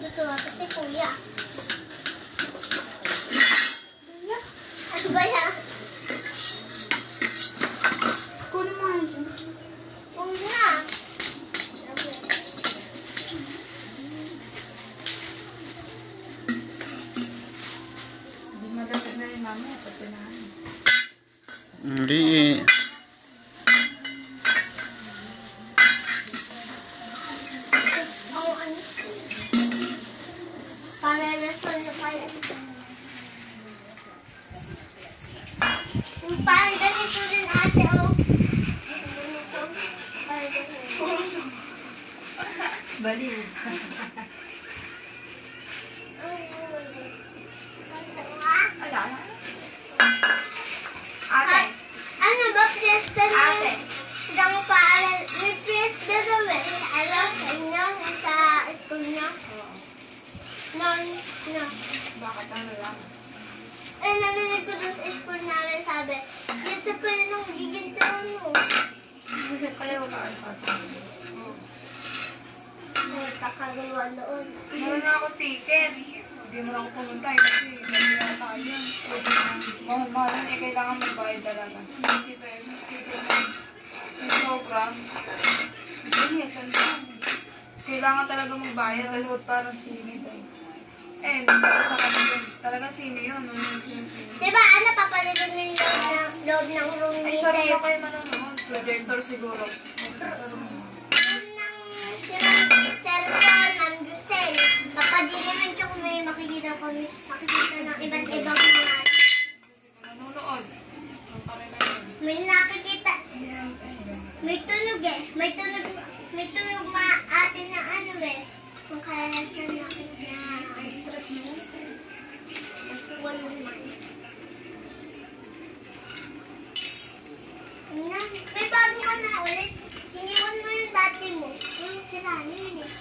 Tutuwa kasi kuya. Ano ba yan? Kunin mo nga siya. Huwag na. Hindi madamit na rin mamaya pag pinahan. Hindi eh. Para nasan na pala. Parang ganito rin ate, oh. Baliw. Ala. Ate. Ano ba fiesta niyo? Ate. Sidang paaral. May fiesta daw eh. Alam sa inyo, sa school niyo. Non, no. Bakit ano lang? Eh, narinig ko doon sa school namin, sabi, yan sa pala nung gigintuan mo. Kaya wala kayo pasabi. Ay, kakagawa doon. Meron na ako ticket. Hindi mo lang ako pumunta eh, kasi hindi na tayo. Mahal-mahal yun eh, kailangan magbayad talaga. Hindi pa yun. Yung program. Hindi, saan. Kailangan talaga magbayad. Alam parang sinid eh. Eh, hindi pa sa kanila. Talagang sino yun. Diba, ano, papalitan mo yung loob ng room Ay, ni sorry Sir. na kayo manonood. Projector siguro. Room ng Sir Paul, Ma'am Lucel. Papadiliman ko kung may makikita ng iba't ibang mga. Manonood. Ang pare na yun. May nakikita. May tunog eh. May tunog atin na ano eh. Kung kaya natin nakikita. Wala naman. May bago ka na ulit. Siniwan mo yung dati mo. Yung sirahan yun eh.